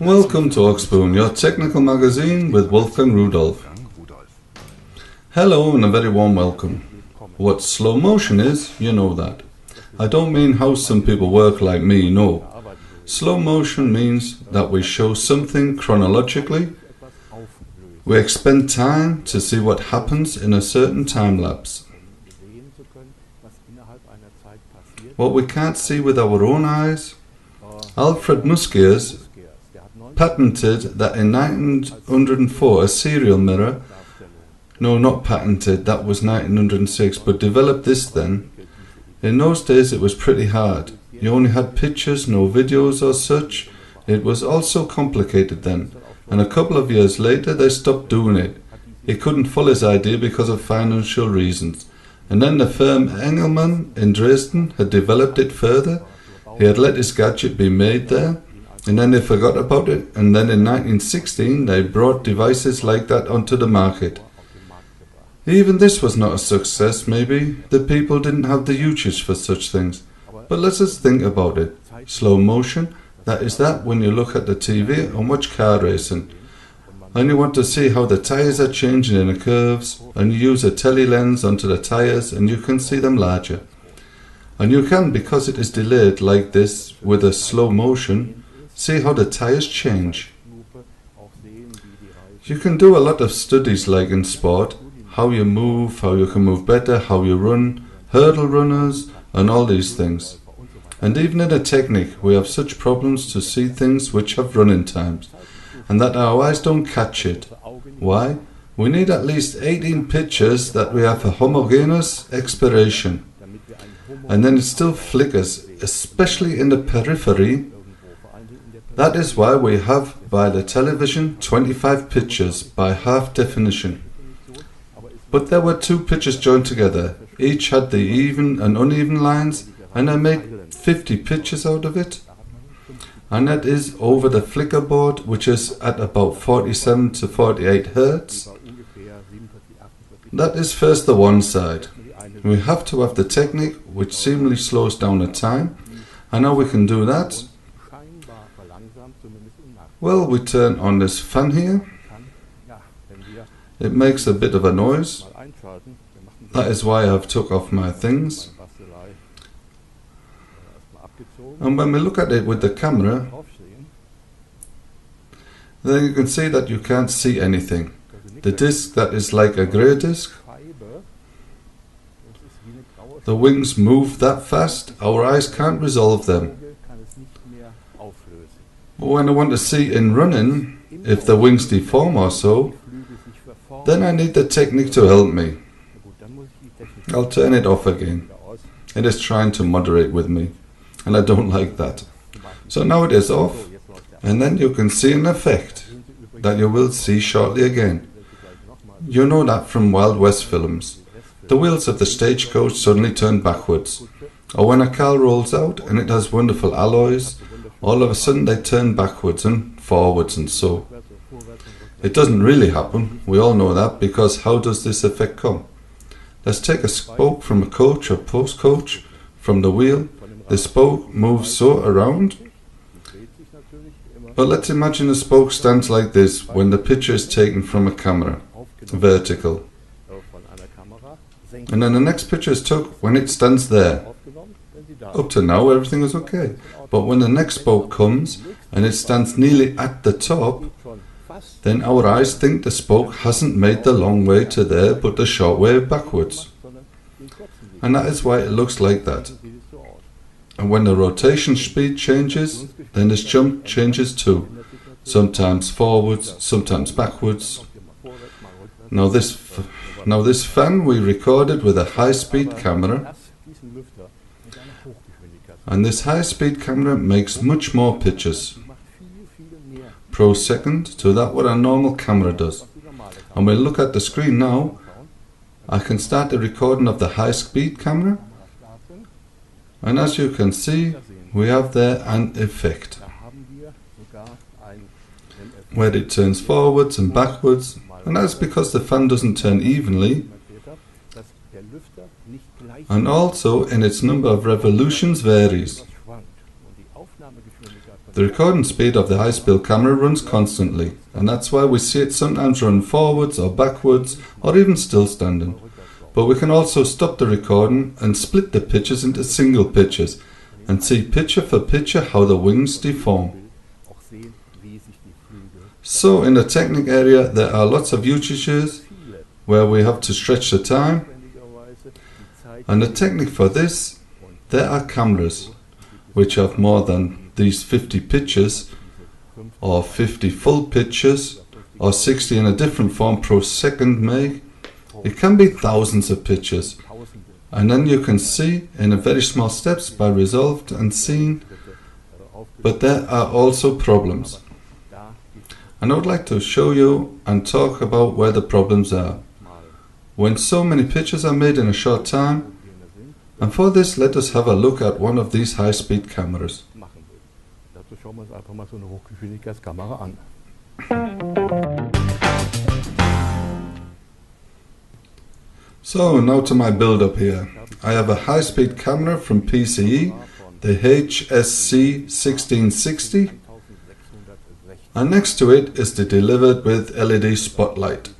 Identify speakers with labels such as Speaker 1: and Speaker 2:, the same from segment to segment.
Speaker 1: Welcome to Oxboom, your technical magazine with Wolfgang Rudolph. Hello and a very warm welcome. What slow motion is, you know that. I don't mean how some people work like me, no. Slow motion means that we show something chronologically. We expend time to see what happens in a certain time lapse. What we can't see with our own eyes. Alfred Musquius patented that in 1904 a serial mirror, no, not patented, that was 1906, but developed this then. In those days it was pretty hard. You only had pictures, no videos or such. It was also complicated then, and a couple of years later they stopped doing it. He couldn't follow his idea because of financial reasons. And then the firm Engelmann in Dresden had developed it further. He had let his gadget be made there, and then they forgot about it, and then in 1916 they brought devices like that onto the market. Even this was not a success, maybe. The people didn't have the usage for such things. But let's just think about it. Slow motion, that is that when you look at the TV and watch car racing. And you want to see how the tyres are changing in the curves, and you use a tele lens onto the tyres and you can see them larger. And you can, because it is delayed like this with a slow motion, see how the tyres change. You can do a lot of studies like in sport, how you move, how you can move better, how you run, hurdle runners, and all these things. And even in a technique, we have such problems to see things which have running times, and that our eyes don't catch it. Why? We need at least 18 pictures that we have a homogeneous expiration. And then it still flickers, especially in the periphery. That is why we have by the television 25 pictures by half definition. But there were two pictures joined together. Each had the even and uneven lines, and I made 50 pictures out of it. And that is over the flicker board, which is at about 47 to 48 Hertz. That is first the one side. We have to have the technique which seemingly slows down the time. And how we can do that? Well, we turn on this fan here. It makes a bit of a noise. That is why I've took off my things. And when we look at it with the camera, then you can see that you can't see anything. The disc that is like a grey disc. The wings move that fast, our eyes can't resolve them. But when I want to see in running, if the wings deform or so, then I need the technique to help me. I'll turn it off again. It is trying to moderate with me, and I don't like that. So now it is off, and then you can see an effect that you will see shortly again. You know that from Wild West films. The wheels of the stagecoach suddenly turn backwards, or when a car rolls out and it has wonderful alloys, all of a sudden they turn backwards and forwards and so. It doesn't really happen, we all know that, because how does this effect come? Let's take a spoke from a coach or post coach, from the wheel, the spoke moves so around. But let's imagine the spoke stands like this when the picture is taken from a camera, vertical. And then the next picture is took when it stands there. Up to now everything is okay. But when the next spoke comes and it stands nearly at the top, then our eyes think the spoke hasn't made the long way to there but the short way backwards. And that is why it looks like that. And when the rotation speed changes, then this jump changes too. Sometimes forwards, sometimes backwards. Now this fan we recorded with a high-speed camera, and this high-speed camera makes much more pictures per second to that what a normal camera does. And we'll look at the screen now. I can start the recording of the high-speed camera, and as you can see, we have there an effect where it turns forwards and backwards. And that's because the fan doesn't turn evenly, and also in its number of revolutions varies. The recording speed of the high-speed camera runs constantly, and that's why we see it sometimes run forwards or backwards or even still standing. But we can also stop the recording and split the pictures into single pictures and see picture for picture how the wings deform. So in the technique area there are lots of usages where we have to stretch the time, and the technique for this, there are cameras which have more than these 50 pictures or 50 full pictures or 60 in a different form per second make. It can be thousands of pictures, and then you can see in a very small steps by resolved and seen, but there are also problems. And I would like to show you and talk about where the problems are. When so many pictures are made in a short time, and for this let us have a look at one of these high-speed cameras. So now to my build-up here. I have a high-speed camera from PCE, the HSC 1660, and next to it is the delivered with LED spotlight,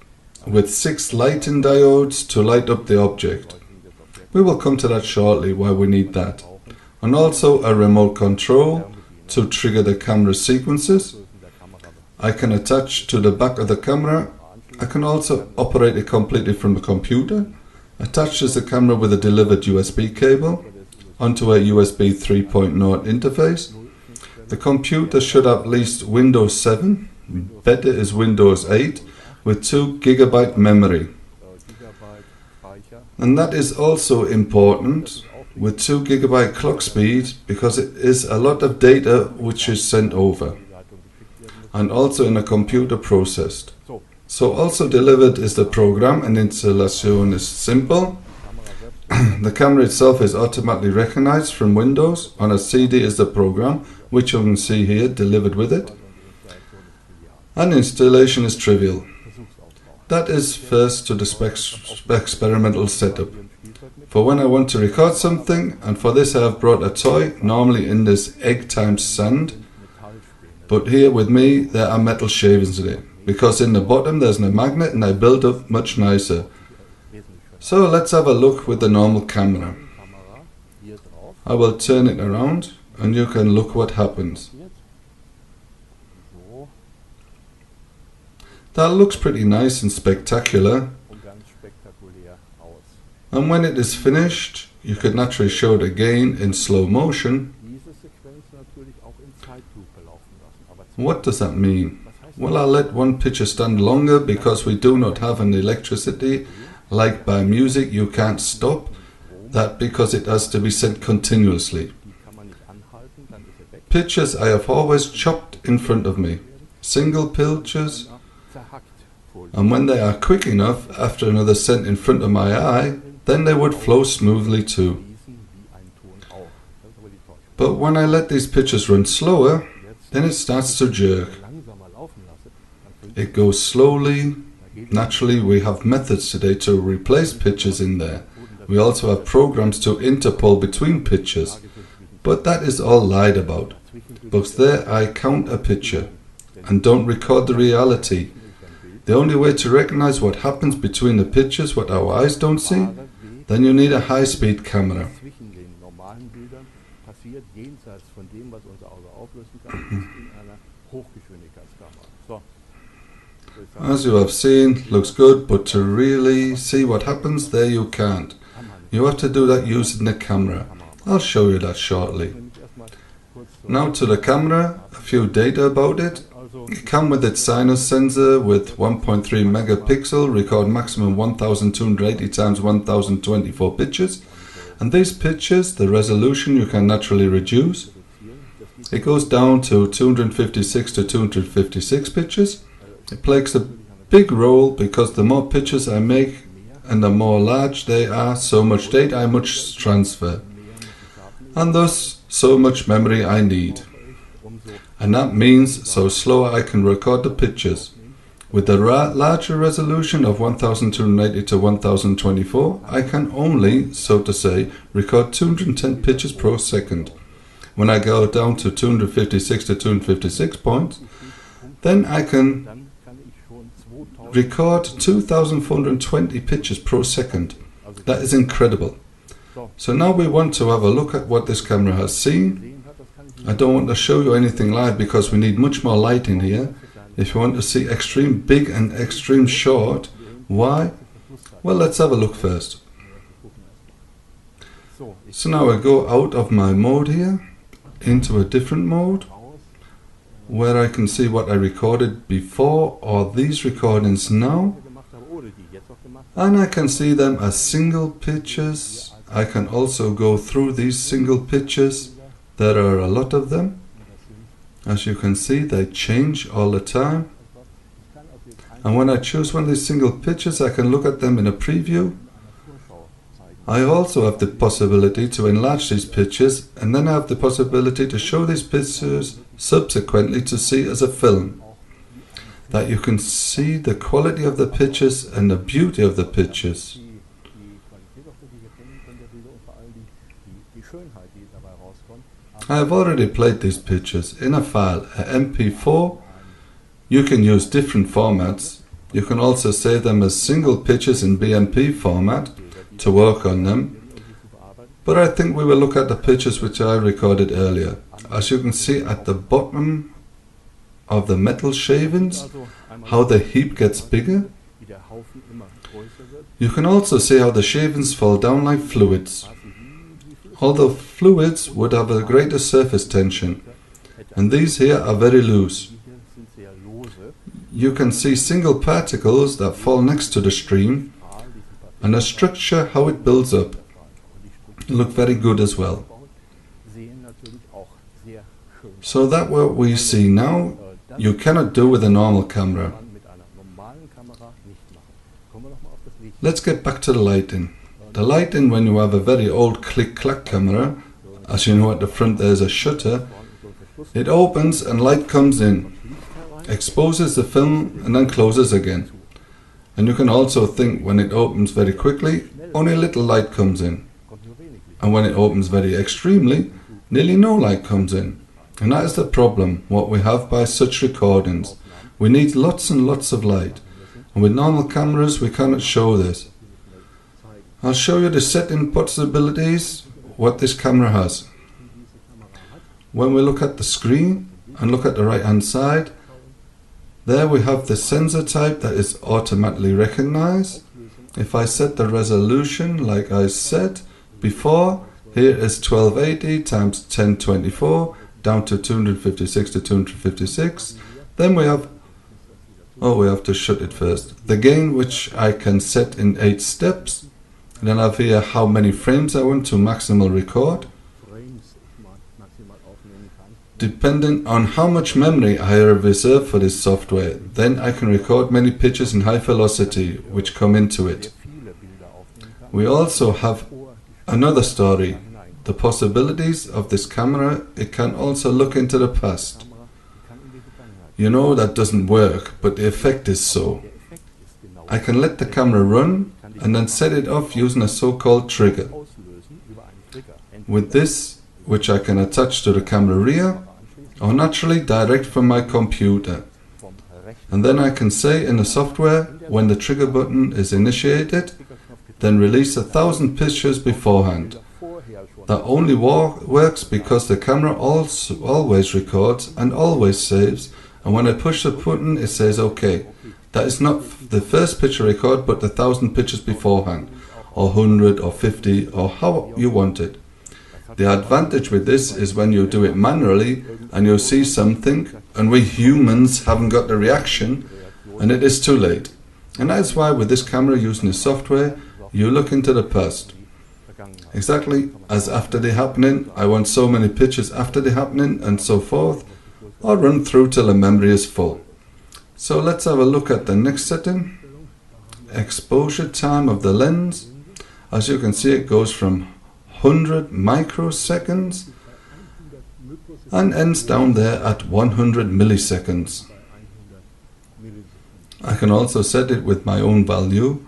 Speaker 1: with 6 lighting diodes to light up the object. We will come to that shortly, why we need that. And also a remote control to trigger the camera sequences. I can attach to the back of the camera. I can also operate it completely from the computer. Attaches the camera with a delivered USB cable onto a USB 3.0 interface. The computer should have at least Windows 7, better is Windows 8, with 2 GB memory. And that is also important with 2 GB clock speed, because it is a lot of data which is sent over, and also in a computer processed. So also delivered is the program, and installation is simple. The camera itself is automatically recognized from Windows. On a CD is the program, which you can see here, delivered with it. And installation is trivial. That is first to the experimental setup. For when I want to record something, and for this I have brought a toy, normally in this egg times sand. But here with me there are metal shavings in it, because in the bottom there's a magnet and I build up much nicer. So let's have a look with the normal camera. I will turn it around and you can look what happens. That looks pretty nice and spectacular. And when it is finished, you could naturally show it again in slow motion. What does that mean? Well, I'll let one picture stand longer because we do not have an electricity. Like by music, you can't stop that because it has to be sent continuously. Pictures I have always chopped in front of me. Single pictures. And when they are quick enough, after another sent in front of my eye, then they would flow smoothly too. But when I let these pictures run slower, then it starts to jerk. It goes slowly. Naturally, we have methods today to replace pictures in there. We also have programs to interpole between pictures. But that is all lied about. Because there I count a picture and don't record the reality. The only way to recognize what happens between the pictures, what our eyes don't see, then you need a high-speed camera. As you have seen, looks good, but to really see what happens there you can't. You have to do that using the camera. I'll show you that shortly. Now to the camera, a few data about it. It comes with its sinus sensor with 1.3 megapixel, record maximum 1280 times 1024 pictures. And these pictures, the resolution you can naturally reduce. It goes down to 256 to 256 pictures. It plays a big role because the more pictures I make and the more large they are, so much data I must transfer. And thus, so much memory I need. And that means so slower I can record the pictures. With the larger resolution of 1280 to 1024, I can only, so to say, record 210 pictures per second. when I go down to 256 to 256 points, then I can record 2420 pictures per second. That is incredible. So now we want to have a look at what this camera has seen. I don't want to show you anything live because we need much more light in here. If you want to see extreme big and extreme short, why? Well, let's have a look first. So now I go out of my mode here into a different mode where I can see what I recorded before or these recordings now, and I can see them as single pictures. I can also go through these single pictures. There are a lot of them. As you can see, they change all the time. And when I choose one of these single pictures, I can look at them in a preview. I also have the possibility to enlarge these pictures, and then I have the possibility to show these pictures subsequently to see as a film. That you can see the quality of the pictures and the beauty of the pictures. I have already played these pictures in a file, a MP4. You can use different formats. You can also save them as single pictures in BMP format to work on them. But I think we will look at the pictures which I recorded earlier. As you can see at the bottom of the metal shavings, how the heap gets bigger. You can also see how the shavings fall down like fluids. Although fluids would have a greater surface tension, and these here are very loose. You can see single particles that fall next to the stream, and the structure, how it builds up, look very good as well. So that what we see now, you cannot do with a normal camera. Let's get back to the lighting. The lighting, when you have a very old click-clack camera, as you know at the front there's a shutter, it opens and light comes in, exposes the film and then closes again. And you can also think when it opens very quickly, only a little light comes in. And when it opens very extremely, nearly no light comes in. And that is the problem, what we have by such recordings. We need lots and lots of light. And with normal cameras we cannot show this. I'll show you the setting possibilities, what this camera has. When we look at the screen and look at the right hand side, there we have the sensor type that is automatically recognized. If I set the resolution like I said before, here is 1280 times 1024 down to 256 to 256. Then we have, we have to shut it first. The gain, which I can set in 8 steps. Then I have here how many frames I want to maximal record. Depending on how much memory I have reserved for this software, then I can record many pictures in high velocity which come into it. We also have another story. The possibilities of this camera, it can also look into the past. You know that doesn't work, but the effect is so. I can let the camera run and then set it off using a so-called trigger. With this, which I can attach to the camera rear, or naturally direct from my computer. And then I can say in the software, when the trigger button is initiated, then release 1,000 pictures beforehand. That only works because the camera always records and always saves, and when I push the button it says OK. That is not the first picture record, but the 1,000 pictures beforehand, or 100 or 50 or how you want it. The advantage with this is when you do it manually and you see something and we humans haven't got the reaction and it is too late. And that's why with this camera using the software, you look into the past. Exactly as after the happening, I want so many pictures after the happening and so forth, or run through till the memory is full. So let's have a look at the next setting. Exposure time of the lens. As you can see, it goes from 100 microseconds and ends down there at 100 milliseconds. I can also set it with my own value.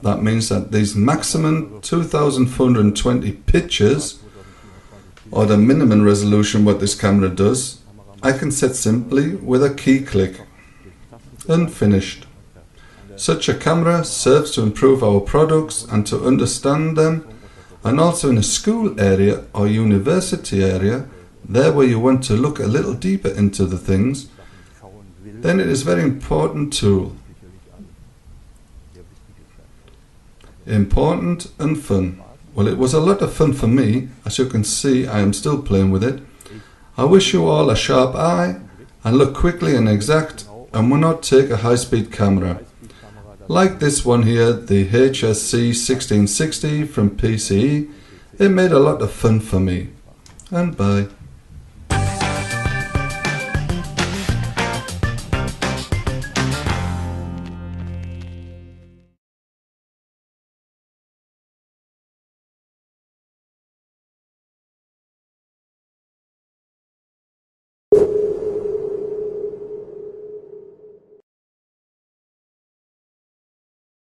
Speaker 1: That means that these maximum 2420 pictures or the minimum resolution what this camera does, I can set simply with a key click. And finished. Such a camera serves to improve our products and to understand them, and also in a school area or university area, there where you want to look a little deeper into the things, then it is a very important tool. Important and fun. Well, it was a lot of fun for me. As you can see, I am still playing with it. I wish you all a sharp eye and look quickly and exact, and will not take a high-speed camera. Like this one here, the HSC 1660 from PCE, it made a lot of fun for me. And bye.